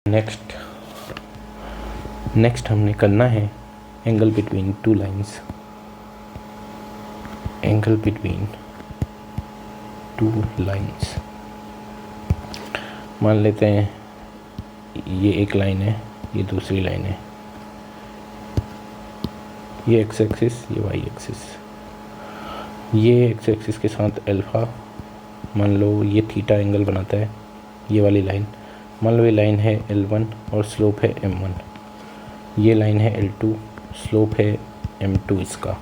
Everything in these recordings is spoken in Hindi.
नेक्स्ट हमने करना है angle between two lines. Angle between two lines, मान लेते हैं ये एक लाइन है, ये दूसरी लाइन है, ये एक्स एक्सिस, ये वाई एक्सिस। ये एक्स एक्सिस के साथ अल्फ़ा, मान लो ये थीटा एंगल बनाता है। ये वाली लाइन, मान लो ये लाइन है L1 और स्लोप है M1। ये लाइन है L2, स्लोप है M2। इसका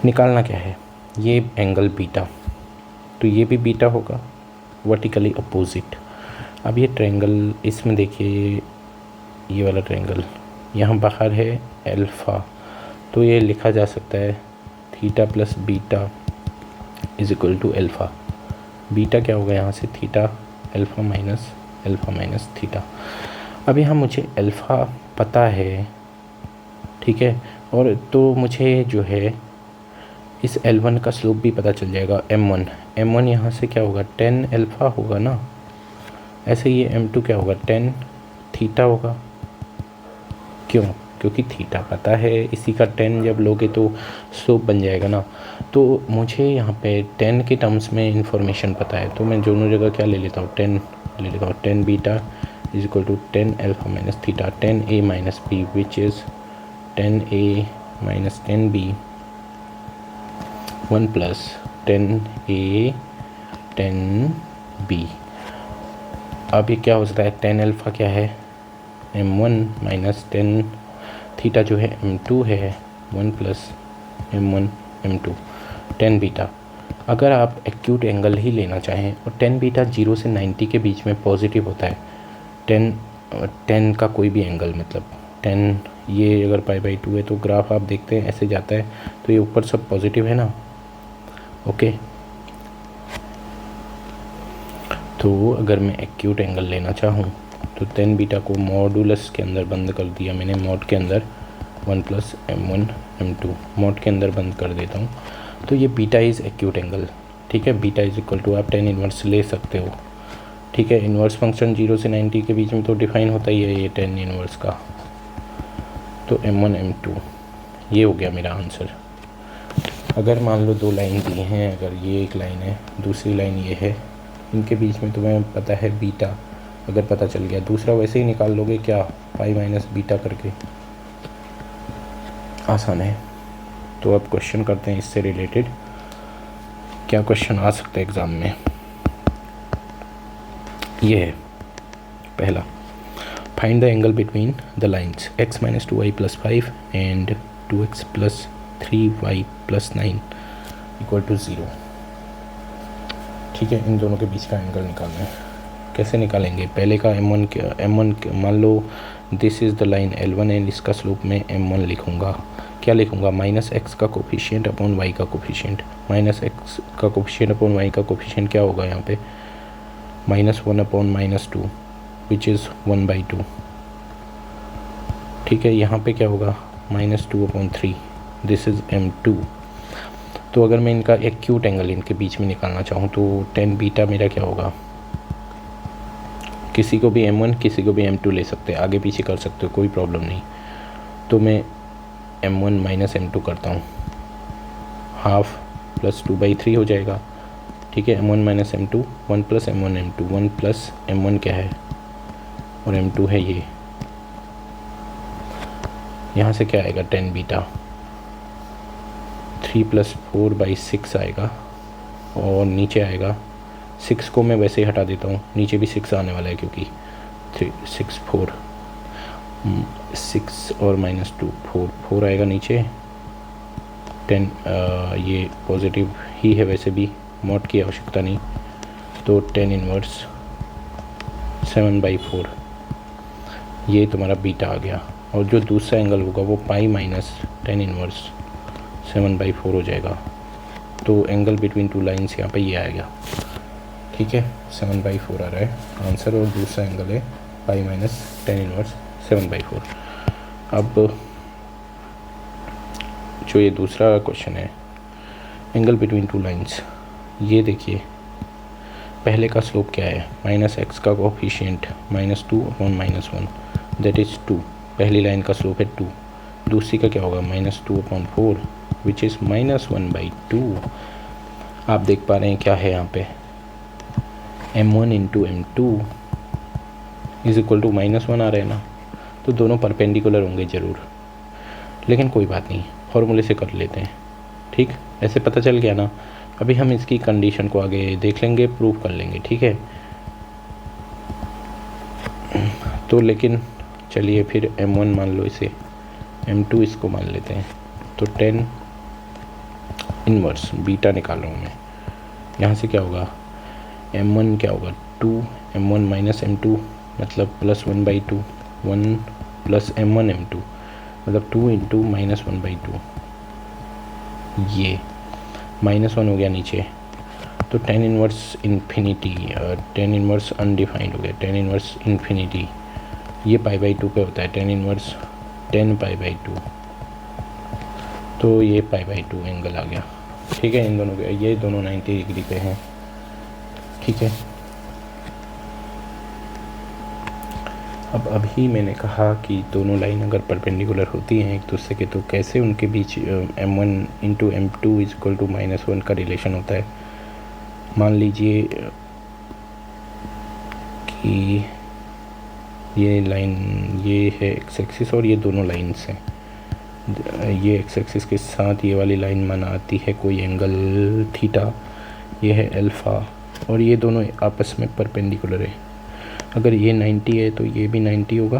निकालना क्या है, ये एंगल बीटा, तो ये भी बीटा होगा, वर्टिकली अपोजिट। अब ये ट्रायंगल, इसमें देखिए ये वाला ट्रायंगल, यहाँ बाहर है अल्फ़ा, तो ये लिखा जा सकता है theta plus beta is equal to alpha. Beta क्या होगा यहाँ से, थीटा, अल्फ़ा माइनस थीटा। अब यहाँ मुझे अल्फ़ा पता है, ठीक है, और तो मुझे जो है इस L1 का स्लोप भी पता चल जाएगा, M1 यहाँ से क्या होगा, 10 अल्फ़ा होगा ना। ऐसे ये M2 क्या होगा, 10 थीटा होगा। क्यों, क्योंकि थीटा पता है, इसी का 10 जब लोगे तो स्लोप बन जाएगा ना। तो मुझे यहाँ पे 10 के टर्म्स में इंफॉर्मेशन पता है, तो मैं दोनों जगह क्या ले लेता हूँ, 10 ले लेता हूँ। 10 beta is equal to 10 alpha minus theta, 10a minus b which is 10a minus 10b, 1 plus 10a 10b। अब ये क्या हो सकता है, 10 अल्फ़ा क्या है, M1 माइनस 10 थीटा जो है M2 है, 1 प्लस M1 M2, 10 बीटा। अगर आप एक्यूट एंगल ही लेना चाहें, और 10 बीटा 0 से 90 के बीच में पॉजिटिव होता है। 10 का कोई भी एंगल, मतलब 10, ये अगर π/2 है तो ग्राफ आप देखते हैं ऐसे जाता है, तो ये ऊपर सब पॉजिटिव है ना। ओके, तो अगर मैं एक्यूट एंगल लेना चाहूँ तो 10 बीटा को मॉडुलस के अंदर बंद कर दिया मैंने, मॉड के अंदर 1 प्लस M1 M2 मॉड के अंदर बंद कर देता हूँ, तो ये बीटा इज़ एक्यूट एंगल। ठीक है, बीटा इज इक्वल टू आप 10 इन्वर्स ले सकते हो। ठीक है, इन्वर्स फंक्शन 0 से 90 के बीच में तो डिफाइन होता ही है ये 10 इन्वर्स का। तो M1 M2 ये हो गया मेरा आंसर। अगर मान लो दो लाइन दी हैं, अगर ये एक लाइन है, दूसरी लाइन ये है, इनके बीच में तुम्हें पता है बीटा, अगर पता चल गया, दूसरा वैसे ही निकाल लोगे क्या, पाई माइनस बीटा करके, आसान है। तो अब क्वेश्चन करते हैं इससे रिलेटेड, क्या क्वेश्चन आ सकता है एग्ज़ाम में। ये है पहला, find the angle between the lines x minus 2y plus 5 and 2x plus 3y plus 9 equal to 0। ठीक है, इन दोनों के बीच का एंगल निकालना है। कैसे निकालेंगे, पहले का M1 मान लो this is the line L1 and इसका स्लोप में M1 लिखूँगा। क्या लिखूँगा, माइनस एक्स का कोफिशिएंट अपॉन वाई का कोफिशिएंट। माइनस एक्स का कोफिशिएंट अपॉन वाई का कोफिशिएंट क्या होगा यहाँ पे, -1 अपॉन -2 विच इज़ 1/2। ठीक है, यहाँ पे क्या होगा, -2 अपॉन 3, दिस इज़ M2। तो अगर मैं इनका एक्यूट एंगल इनके बीच में निकालना चाहूँ तो 10 बीटा मेरा क्या होगा, किसी को भी M1 किसी को भी M2 ले सकते हैं, आगे पीछे कर सकते हो, कोई प्रॉब्लम नहीं। तो मैं M1 माइनस M2 करता हूँ, हाफ प्लस 2/3 हो जाएगा। ठीक है, M1 minus M2, 1 plus M1 M2, 1 plus M1 क्या है और M2 है ये। यहाँ से क्या आएगा, 10 बीटा, 3 प्लस 4/6 आएगा, और नीचे आएगा 6 को मैं वैसे ही हटा देता हूँ, नीचे भी 6 आने वाला है क्योंकि 6 और -2 4 आएगा नीचे। 10 ये पॉजिटिव ही है वैसे भी, मॉड की आवश्यकता नहीं, तो 10 इनवर्स 7/4 ये तुम्हारा बीटा आ गया। और जो दूसरा एंगल होगा वो पाई माइनस 10 इनवर्स 7/4 हो जाएगा। तो एंगल बिटवीन टू लाइंस यहाँ पे ये आएगा। ठीक है, 7/4 आ रहा है आंसर, और दूसरा एंगल है पाई माइनस 10 इनवर्स 7/4। अब जो ये दूसरा क्वेश्चन है, एंगल बिटवीन टू लाइंस, ये देखिए पहले का स्लोप क्या है, माइनस एक्स का कोफिशिएंट -2/-1 दैट इज़ 2, पहली लाइन का स्लोप है 2। दूसरी का क्या होगा, -2/4 विच इज़ -1/2। आप देख पा रहे हैं क्या है यहाँ पे, m1 into m2 is equal to -1 आ रहे हैं ना, तो दोनों परपेंडिकुलर होंगे ज़रूर, लेकिन कोई बात नहीं, फॉर्मूले से कर लेते हैं। ठीक, ऐसे पता चल गया ना। अभी हम इसकी कंडीशन को आगे देख लेंगे, प्रूव कर लेंगे, ठीक है। तो लेकिन चलिए फिर m1 मान लो, इसे m2 इसको मान लेते हैं। तो 10 इनवर्स बीटा निकाल रहा हूँ मैं, यहाँ से क्या होगा, m1 क्या होगा 2, m1 माइनस m2 मतलब +1/2, 1 प्लस m1 m2 मतलब 2 इंटू -1/2, ये -1 हो गया नीचे। तो 10 इनवर्स इन्फिनिटी, 10 इनवर्स अनडिफाइंड हो गया, 10 इनवर्स इन्फिनिटी, ये π/2 पे होता है, 10 इनवर्स 10 π/2, तो ये π/2 एंगल आ गया। ठीक है, इन दोनों के, ये दोनों 90 डिग्री पे हैं। ठीक है, अब अभी मैंने कहा कि दोनों लाइन अगर परपेंडिकुलर होती हैं एक दूसरे के, तो कैसे उनके बीच m1 into m2 is equal to -1 का रिलेशन होता है। मान लीजिए कि ये लाइन, ये है एक्स एक्सिस और ये दोनों लाइन्स हैं, ये एक्स एक्सिस के साथ ये वाली लाइन बनाती है कोई एंगल थीटा, ये है अल्फ़ा, और ये दोनों आपस में परपेंडिकुलर है। अगर ये 90 है तो ये भी 90 होगा।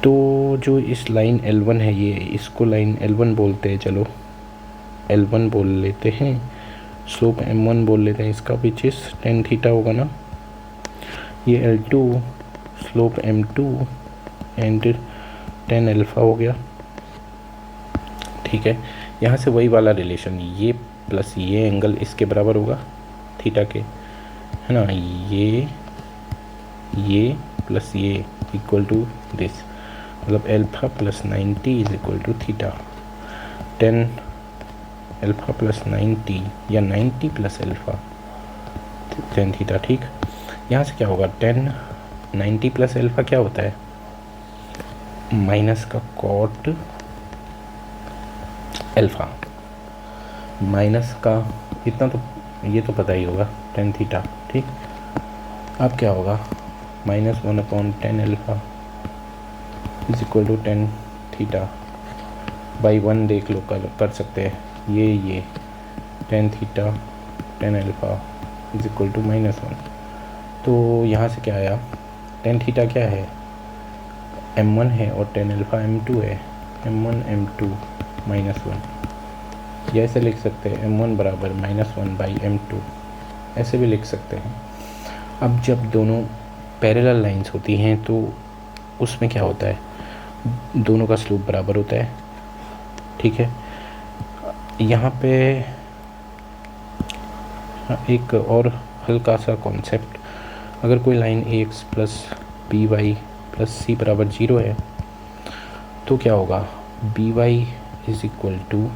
तो जो इस लाइन L1 है, ये इसको लाइन L1 बोलते हैं, चलो L1 बोल लेते हैं, स्लोप m1 बोल लेते हैं इसका, विच इज़ tan थीटा होगा ना। ये L2 slope m2 and tan alpha हो गया। ठीक है, यहाँ से वही वाला रिलेशन, ये प्लस ये एंगल इसके बराबर होगा थीटा के, है ना, ये प्लस ये इक्वल टू दिस, मतलब alpha plus 90 is equal to theta. 10 alpha plus 90 या 90 प्लस अल्फ़ा 10 थीटा। ठीक, यहाँ से क्या होगा, 10 90 प्लस अल्फ़ा क्या होता है, माइनस का कॉट अल्फ़ा, माइनस का इतना तो ये तो पता ही होगा, 10 थीटा। ठीक, अब क्या होगा, -1/10 alpha is equal to 10 theta by 1 देख लो, कर सकते हैं, ये 10 theta 10 alpha is equal to -1। तो यहाँ से क्या आया, 10 थीटा क्या है, m1 है और 10 अल्फ़ा m2 है, m1 m2 -1, या ऐसे लिख सकते हैं m1 बराबर -1/m2, ऐसे भी लिख सकते हैं। अब जब दोनों पैरेलल लाइंस होती हैं तो उसमें क्या होता है, दोनों का स्लोप बराबर होता है। ठीक है, यहाँ पे एक और हल्का सा कॉन्सेप्ट, अगर कोई line ax plus b y plus c बराबर 0 है तो क्या होगा, b y is equal to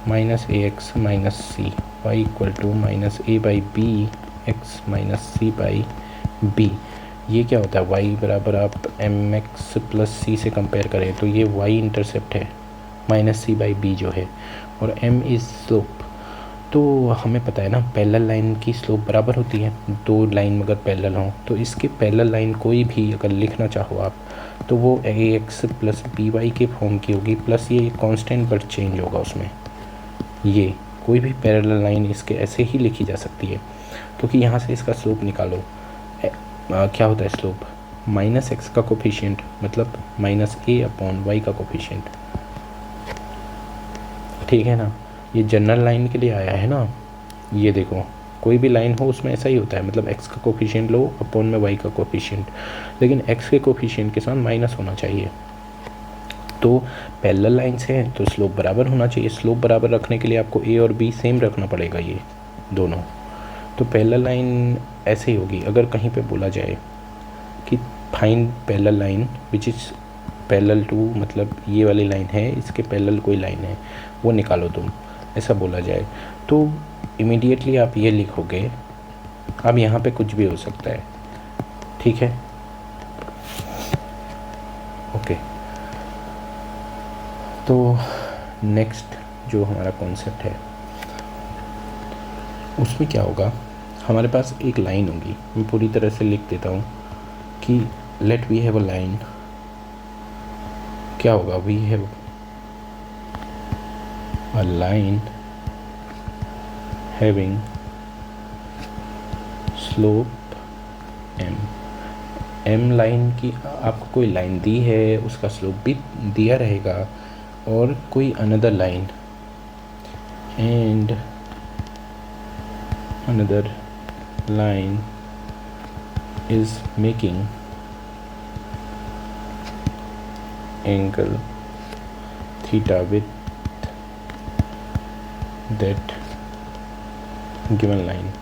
-ax minus c, y equal to -a/b x minus c by b. ये क्या होता है, y बराबर आप mx प्लस सी से कंपेयर करें तो ये y इंटरसेप्ट है -c/b जो है, और m इज़ स्लोप। तो हमें पता है ना, पैरेलल लाइन की स्लोप बराबर होती है, दो लाइन अगर पैरेलल हों तो इसके पैरेलल लाइन कोई भी अगर लिखना चाहो आप तो वो ax प्लस बी वाई के फॉर्म की होगी, प्लस ये कांस्टेंट बट चेंज होगा उसमें। ये कोई भी पैरेलल लाइन इसके ऐसे ही लिखी जा सकती है, क्योंकि यहाँ से इसका स्लोप निकालो, क्या होता है स्लोप, -x का कोफिशिएंट मतलब -a/y का कोफिशिएंट। ठीक है ना, ये जनरल लाइन के लिए आया है ना, ये देखो कोई भी लाइन हो उसमें ऐसा ही होता है, मतलब x का कोफिशिएंट लो अपॉन में y का कोफिशिएंट, लेकिन x के कोफिशिएंट के साथ माइनस होना चाहिए। तो पैरेलल लाइन्स हैं तो स्लोप बराबर होना चाहिए, स्लोप बराबर रखने के लिए आपको a और b सेम रखना पड़ेगा, ये दोनों। तो पैरेलल लाइन ऐसे ही होगी, अगर कहीं पे बोला जाए कि find parallel line which is parallel to, मतलब ये वाली लाइन है इसके पैरेलल कोई लाइन है वो निकालो तुम, ऐसा बोला जाए तो इमीडिएटली आप ये लिखोगे अब यहाँ पे कुछ भी हो सकता है, ठीक है। ओके, तो नेक्स्ट जो हमारा कॉन्सेप्ट है उसमें क्या होगा, हमारे पास एक लाइन होगी। मैं पूरी तरह से लिख देता हूँ कि let we have a line, क्या होगा, we have a line having slope m line की आपको कोई लाइन दी है, उसका स्लोप भी दिया रहेगा, और कोई another line and another line is making angle theta with that given line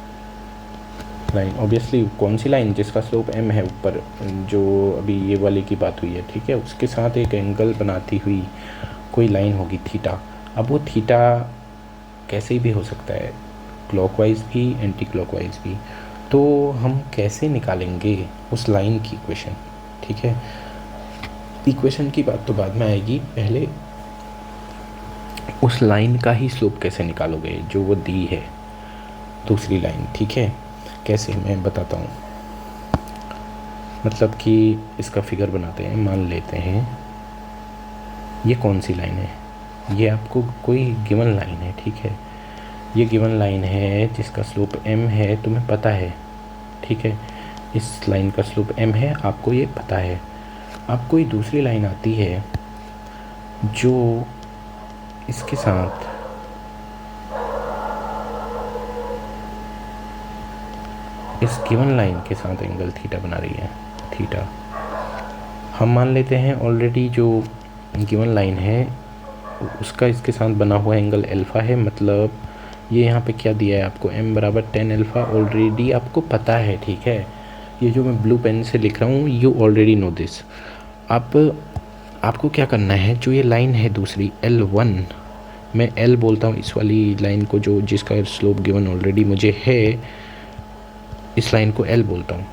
obviously कौन सी लाइन, जिसका स्लोप m है ऊपर, जो अभी ये वाली की बात हुई है, ठीक है, उसके साथ एक एंगल बनाती हुई कोई लाइन होगी थीटा। अब वो थीटा कैसे भी हो सकता है, क्लॉकवाइज भी एंटी क्लॉकवाइज भी। तो हम कैसे निकालेंगे उस लाइन की इक्वेशन, ठीक है। इक्वेशन की बात तो बाद में आएगी, पहले उस लाइन का ही स्लोप कैसे निकालोगे जो वो दी है दूसरी लाइन, ठीक है। कैसे, मैं बताता हूँ। मतलब कि इसका फिगर बनाते हैं, मान लेते हैं ये कौन सी लाइन है, ये आपको कोई गिवन लाइन है, ठीक है। ये गिवन लाइन है जिसका स्लोप m है, तुम्हें पता है, ठीक है। इस लाइन का स्लोप m है, आपको ये पता है। अब कोई दूसरी लाइन आती है जो इसके साथ इस गिवन लाइन के साथ एंगल थीटा बना रही है, थीटा। हम मान लेते हैं ऑलरेडी जो गिवन लाइन है उसका इसके साथ बना हुआ एंगल अल्फ़ा है। मतलब ये यहाँ पे क्या दिया है आपको, m बराबर 10 अल्फ़ा ऑलरेडी आपको पता है, ठीक है। ये जो मैं ब्लू पेन से लिख रहा हूँ, यू ऑलरेडी नो दिस। आपको क्या करना है, जो ये लाइन है दूसरी L1, मैं L बोलता हूँ इस वाली लाइन को, जो जिसका स्लोप गिवन ऑलरेडी मुझे है, इस लाइन को L बोलता हूँ।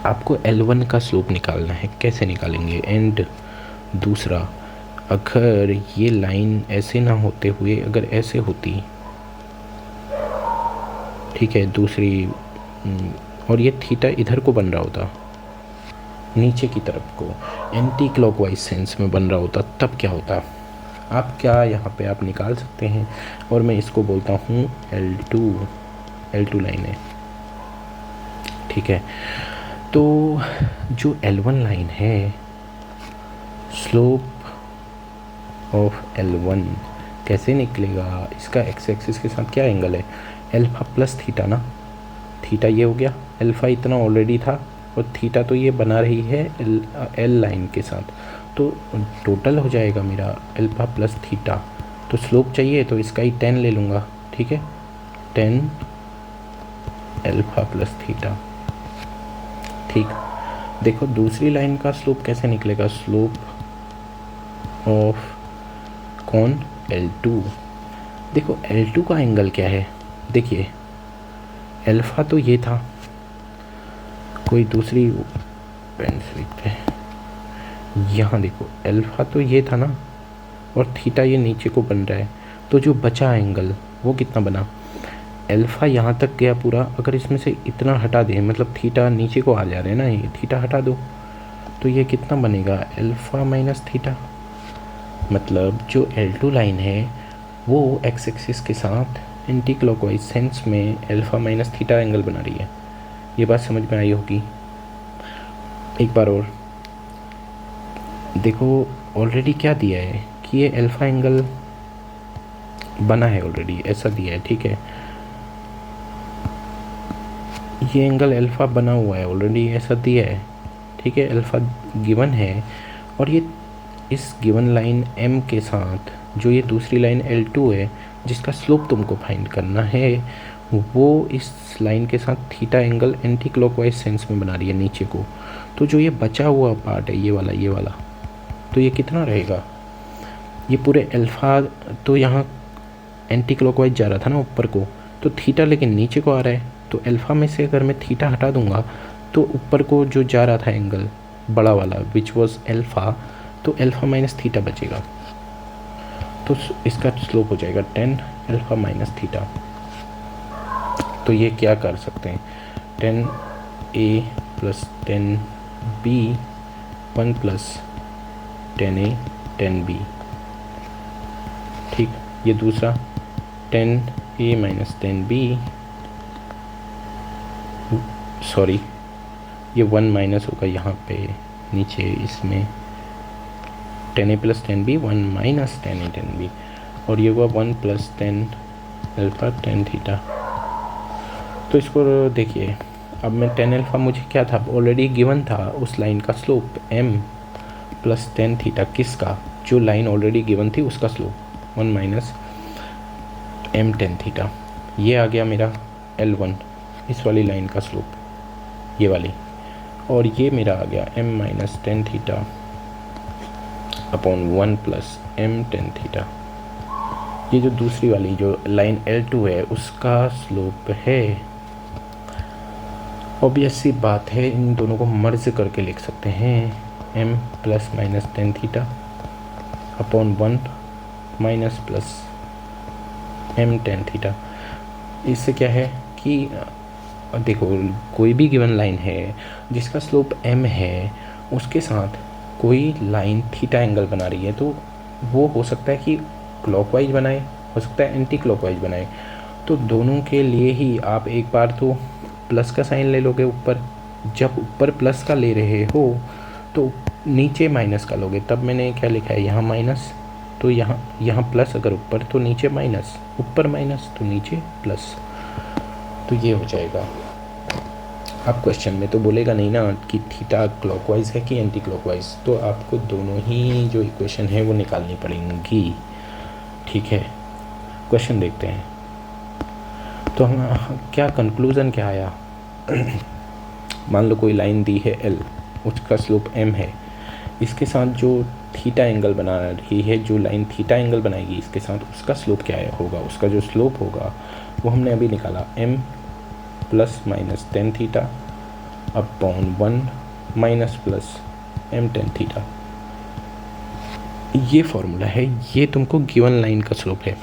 आपको L1 का स्लोप निकालना है। कैसे निकालेंगे, एंड दूसरा, अगर ये लाइन ऐसे ना होते हुए अगर ऐसे होती, ठीक है, दूसरी, और ये थीटा इधर को बन रहा होता, नीचे की तरफ को, एंटी क्लॉकवाइज सेंस में बन रहा होता, तब क्या होता, आप क्या यहाँ पे आप निकाल सकते हैं। और मैं इसको बोलता हूँ L2 लाइन है, ठीक है। तो जो L1 लाइन है, स्लोप ऑफ L1 कैसे निकलेगा, इसका एक्स एक्सिस के साथ क्या एंगल है, अल्फ़ा प्लस थीटा ना। थीटा ये हो गया, अल्फ़ा इतना ऑलरेडी था, और थीटा तो ये बना रही है L लाइन के साथ, तो टोटल हो जाएगा मेरा अल्फ़ा प्लस थीटा। तो स्लोप चाहिए तो इसका ही 10 ले लूँगा, ठीक है, 10 अल्फ़ा प्लस थीटा, ठीक। देखो दूसरी लाइन का स्लोप कैसे निकलेगा, स्लोप ऑफ कौन, L2। देखो L2 का एंगल क्या है, देखिए अल्फ़ा तो ये था, कोई दूसरी पेन से लिखते हैं, यहाँ देखो अल्फ़ा तो ये था ना, और थीटा ये नीचे को बन रहा है, तो जो बचा एंगल वो कितना बना, अल्फ़ा यहाँ तक गया पूरा, अगर इसमें से इतना हटा दें, मतलब थीटा नीचे को आ जा रहे हैं ना, ये थीटा हटा दो, तो ये कितना बनेगा, अल्फ़ा माइनस थीटा। मतलब जो L2 लाइन है वो एक्स एक्सिस के साथ एंटी क्लॉकवाइज सेंस में अल्फ़ा माइनस थीटा एंगल बना रही है। ये बात समझ में आई होगी। एक बार और देखो, ऑलरेडी क्या दिया है कि ये अल्फ़ा एंगल बना है, ऑलरेडी ऐसा दिया है, ठीक है। ये एंगल अल्फ़ा बना हुआ है, ऑलरेडी ऐसा दिया है, ठीक है, अल्फ़ा गिवन है, और ये इस गिवन लाइन m के साथ जो ये दूसरी लाइन L2 है जिसका स्लोप तुमको फाइंड करना है, वो इस लाइन के साथ theta angle anti clockwise sense में बना रही है नीचे को। तो जो ये बचा हुआ पार्ट है, ये वाला, तो ये कितना रहेगा, ये पूरे अल्फ़ा तो यहाँ एंटी क्लॉकवाइज जा रहा था ना ऊपर को, तो थीटा लेकिन नीचे को आ रहा है, तो अल्फ़ा में से अगर मैं थीटा हटा दूंगा तो ऊपर को जो जा रहा था एंगल बड़ा वाला विच वॉज अल्फ़ा, तो अल्फ़ा माइनस थीटा बचेगा, तो इसका स्लोप हो जाएगा 10 अल्फ़ा माइनस थीटा। तो ये क्या कर सकते हैं, 10a plus 10b 1 plus 10a 10b। ठीक, ये दूसरा 10a माइनस 10b, सॉरी ये 1 माइनस होगा यहाँ पे नीचे, इसमें 10a plus 10b 1 minus 10a 10b, और ये हुआ 1 प्लस 10 अल्फ़ा 10 थीटा। तो इसको देखिए, अब मैं 10 अल्फ़ा मुझे क्या था, ऑलरेडी गिवन था उस लाइन का स्लोप m प्लस 10 थीटा, किसका, जो लाइन ऑलरेडी गिवन थी उसका स्लोप 1 माइनस m 10 थीटा। ये आ गया मेरा L1, इस वाली लाइन का स्लोप, ये वाली, और ये मेरा आ गया m minus 10 theta upon 1 plus m 10 theta. ये जो दूसरी वाली जो लाइन L2 है उसका स्लोप है। ऑब्वियस सी बात है, इन दोनों को मर्ज करके लिख सकते हैं, m plus minus 10 theta upon 1 minus plus m 10 theta. इससे क्या है कि देखो, कोई भी गिवन लाइन है जिसका स्लोप m है, उसके साथ कोई लाइन थीटा एंगल बना रही है, तो वो हो सकता है कि क्लॉकवाइज बनाए, हो सकता है एंटी क्लॉकवाइज बनाए। तो दोनों के लिए ही आप एक बार तो प्लस का साइन ले लोगे ऊपर, जब ऊपर प्लस का ले रहे हो तो नीचे माइनस का लोगे। तब मैंने क्या लिखा है यहाँ माइनस, तो यहाँ प्लस अगर ऊपर तो नीचे माइनस, ऊपर माइनस तो नीचे प्लस, तो ये हो जाएगा। आप क्वेश्चन में तो बोलेगा नहीं ना कि थीटा क्लॉकवाइज है कि एंटी क्लॉकवाइज, तो आपको दोनों ही जो इक्वेशन है वो निकालनी पड़ेंगी। ठीक है, क्वेश्चन देखते हैं। तो हम क्या कंक्लूज़न क्या आया, मान लो कोई लाइन दी है L, उसका स्लोप m है, इसके साथ जो थीटा एंगल बना रही है, जो लाइन थीटा एंगल बनाएगी इसके साथ, उसका स्लोप क्या होगा, उसका जो स्लोप होगा वो हमने अभी निकाला, m plus minus 10 theta upon 1 minus plus m 10 theta. ये फॉर्मूला है, ये तुमको गिवन लाइन का स्लोप है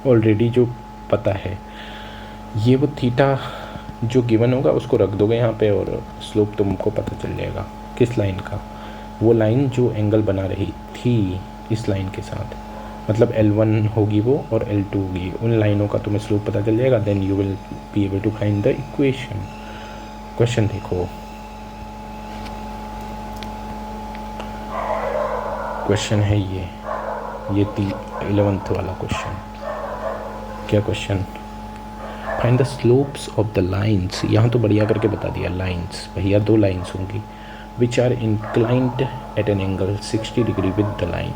ऑलरेडी जो पता है। ये वो थीटा जो गिवन होगा उसको रख दोगे यहाँ पे, और स्लोप तुमको पता चल जाएगा किस लाइन का, वो लाइन जो एंगल बना रही थी इस लाइन के साथ, मतलब L1 होगी वो और L2 होगी, उन लाइनों का तुम्हें स्लोप पता चल जाएगा। Then you will be able to find the equation. Question देखो, क्वेश्चन है ये 11th वाला क्वेश्चन। क्या question, find the slopes of the lines, यहाँ तो बढ़िया करके बता दिया, लाइन्स भैया 2 लाइन्स होंगी, which are inclined at an angle 60 degree with the line.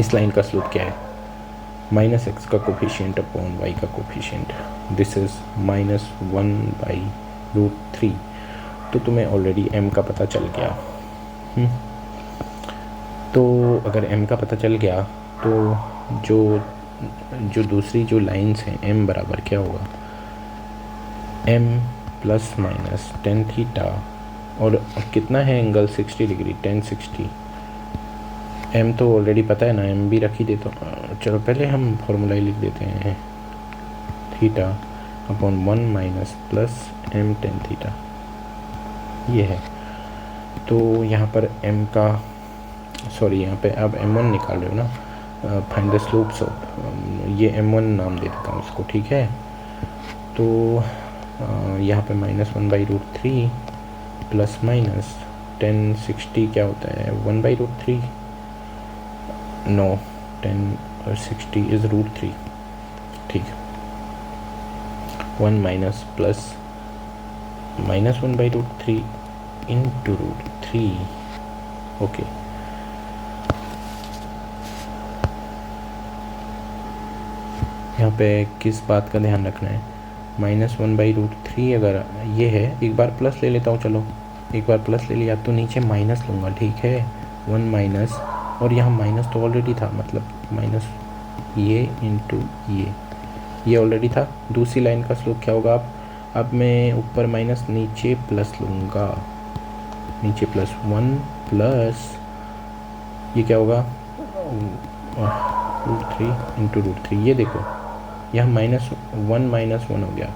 इस लाइन का स्लोप क्या है, माइनस एक्स का कोफिशिएंट अपॉन वाई का कोफिशिएंट, दिस इज माइनस 1/√3। तो तुम्हें ऑलरेडी m का पता चल गया। तो अगर m का पता चल गया तो जो दूसरी जो लाइन्स हैं m बराबर क्या होगा, m प्लस माइनस 10 थीटा, और कितना है एंगल 60 डिग्री 1060। m तो ऑलरेडी पता है ना, m भी रख ही देता हूँ। चलो पहले हम फॉर्मूला ही लिख देते हैं, theta upon 1 minus plus m 10 theta, ये है। तो यहाँ पर m का, सॉरी यहाँ पे अब m1 निकाल रहे हो ना, फाइंड द स्लोप्स ऑफ, ये m1 नाम दे देता हूँ इसको, ठीक है। तो यहाँ पे -1/√3 प्लस माइनस 1060 क्या होता है 1/√3, नो 1060 इज √3, ठीक है। 1 माइनस प्लस -1/√3 इंटू √3, ओके। यहाँ पे किस बात का ध्यान रखना है, -1/√3 अगर ये है, एक बार प्लस ले लेता हूँ, चलो एक बार प्लस ले लिया तो नीचे माइनस लूँगा, ठीक है। 1 माइनस, और यहाँ माइनस तो ऑलरेडी था, मतलब माइनस ये इंटू ये, ये ऑलरेडी था। दूसरी लाइन का स्लोप क्या होगा? अब मैं ऊपर माइनस नीचे प्लस लूँगा, नीचे प्लस 1 प्लस ये क्या होगा √3 इंटू √3। ये देखो यह -1 हो गया,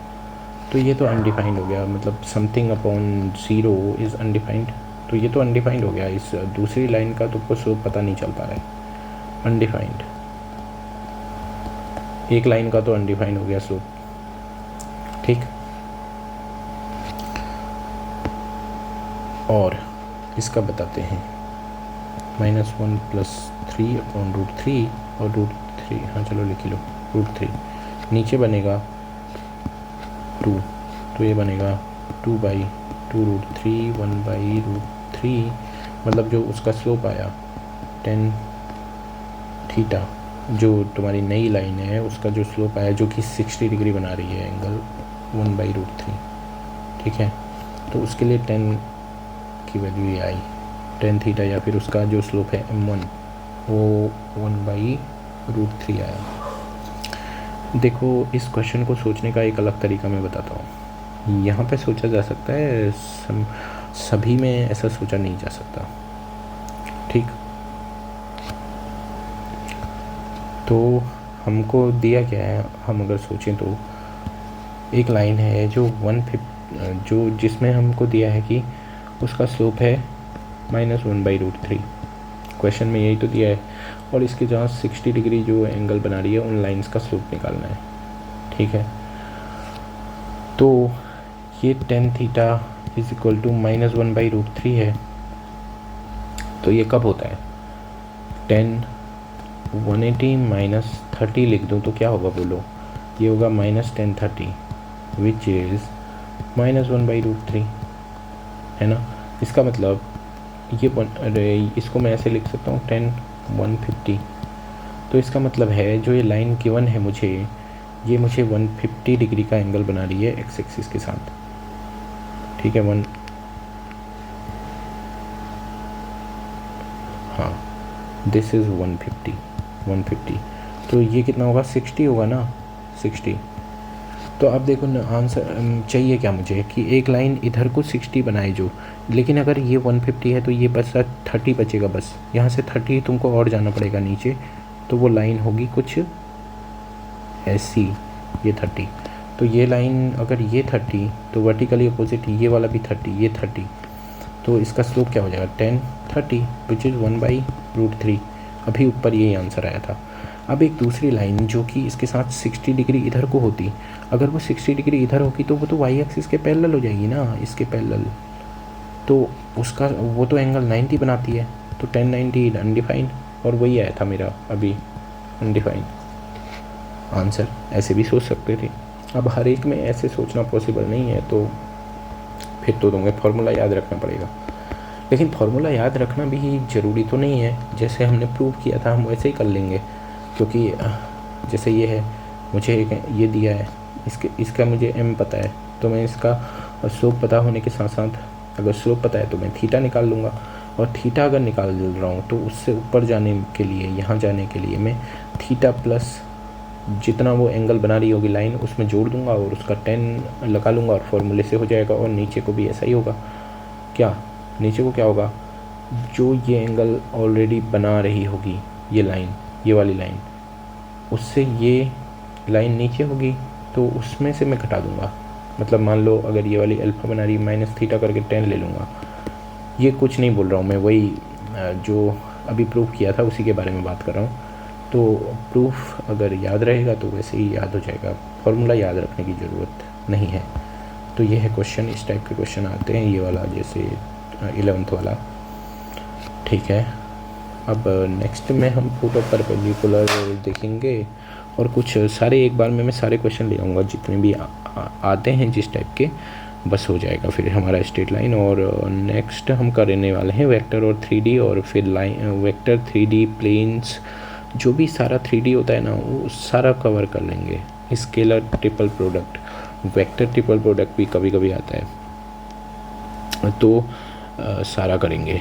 तो ये तो अनडिफाइंड हो गया, मतलब समथिंग अपॉन 0 इज़ अनडिफाइंड। तो ये तो अनडिफाइंड हो गया, इस दूसरी लाइन का तुमको स्लोप पता नहीं चल पा रहा है, अनडिफाइंड। एक लाइन का तो अनडिफाइंड हो गया स्लोप, ठीक। और इसका बताते हैं -1 प्लस 3 अपॉन √3 और √3, हाँ चलो लिख लो, √3 नीचे बनेगा 2, तो ये बनेगा 2/2 √3 1/√3, मतलब जो उसका स्लोप आया tan थीटा, जो तुम्हारी नई लाइन है उसका जो स्लोप आया, जो कि 60 डिग्री बना रही है एंगल 1/√3, ठीक है। तो उसके लिए tan की वैल्यू ये आई, tan थीटा, या फिर उसका जो स्लोप है m1 वो 1/√3 आया। देखो इस क्वेश्चन को सोचने का एक अलग तरीका मैं बताता हूँ। यहाँ पे सोचा जा सकता है, सभी में ऐसा सोचा नहीं जा सकता, ठीक। तो हमको दिया क्या है, हम अगर सोचें तो एक लाइन है जो 150, जो जिसमें हमको दिया है कि उसका स्लोप है -1/√3, क्वेश्चन में यही तो दिया है, और इसके जहाँ 60 डिग्री जो एंगल बना रही है उन लाइंस का स्लोप निकालना है, ठीक है। तो ये tan theta is equal to -1/√3 है, तो ये कब होता है? tan 180 - 30 लिख दूँ तो क्या होगा बोलो? ये होगा -tan 30 विच इज़ -1/√3, है ना। इसका मतलब ये इसको मैं ऐसे लिख सकता हूँ tan 150। तो इसका मतलब है जो ये लाइन गिवन है मुझे, ये मुझे 150 डिग्री का एंगल बना रही है एक्स एक्सिस के साथ, ठीक है। हाँ दिस इज़ 150। तो ये कितना होगा? 60 होगा ना, 60। तो अब देखो ना, आंसर चाहिए क्या मुझे कि एक लाइन इधर को 60 बनाए जो, लेकिन अगर ये 150 है तो ये बस 30 बचेगा, बस यहाँ से 30 तुमको और जाना पड़ेगा नीचे, तो वो लाइन होगी कुछ ऐसी, ये 30। तो ये लाइन अगर ये 30, तो वर्टिकली अपोजिट ये वाला भी 30, ये 30, तो इसका स्लोप क्या हो जाएगा? tan 30 which is 1/√3। अभी ऊपर यही आंसर आया था। अब एक दूसरी लाइन जो कि इसके साथ 60 डिग्री इधर को होती, अगर वो 60 डिग्री इधर होगी तो वो तो वाई एक्सिस के पैरेलल हो जाएगी ना, इसके पैरेलल, तो उसका वो तो एंगल 90 बनाती है, तो tan 90 अनडिफाइंड, और वही आया था मेरा अभी अनडिफाइंड आंसर। ऐसे भी सोच सकते थे। अब हर एक में ऐसे सोचना पॉसिबल नहीं है, तो फिर तो तुम्हें फार्मूला याद रखना पड़ेगा। लेकिन फार्मूला याद रखना भी ज़रूरी तो नहीं है, जैसे हमने प्रूव किया था हम वैसे ही कर लेंगे, क्योंकि जैसे ये है, मुझे ये दिया है, इसका मुझे m पता है, तो मैं इसका स्लोप पता होने के साथ साथ, अगर स्लोप पता है तो मैं थीटा निकाल लूँगा, और थीटा अगर निकाल रहा हूँ तो उससे ऊपर जाने के लिए, यहाँ जाने के लिए मैं थीटा प्लस जितना वो एंगल बना रही होगी लाइन उसमें जोड़ दूंगा और उसका tan लगा लूँगा और फॉर्मूले से हो जाएगा। और नीचे को भी ऐसा ही होगा। क्या नीचे को क्या होगा? जो ये एंगल ऑलरेडी बना रही होगी ये लाइन, ये वाली लाइन, उससे ये लाइन नीचे होगी, तो उसमें से मैं घटा दूंगा। मतलब मान लो अगर ये वाली अल्फ़ा बना रही है -थीटा करके tan ले लूँगा। ये कुछ नहीं बोल रहा हूँ मैं, वही जो अभी प्रूफ किया था उसी के बारे में बात कर रहा हूँ। तो प्रूफ अगर याद रहेगा तो वैसे ही याद हो जाएगा, फॉर्मूला याद रखने की ज़रूरत नहीं है। तो ये है क्वेश्चन, इस टाइप के क्वेश्चन आते हैं, ये वाला जैसे 11th वाला, ठीक है। अब नेक्स्ट में हम फोटो परपेंडिकुलर देखेंगे और कुछ सारे एक बार में मैं सारे क्वेश्चन ले आऊँगा जितने भी आते हैं जिस टाइप के, बस हो जाएगा फिर हमारा स्ट्रेट लाइन। और नेक्स्ट हम करने वाले हैं वेक्टर और 3D, और फिर लाइन वेक्टर 3D प्लेन्स, जो भी सारा 3D होता है ना वो सारा कवर कर लेंगे। Scalar triple product, vector triple product भी कभी कभी आता है, तो सारा करेंगे।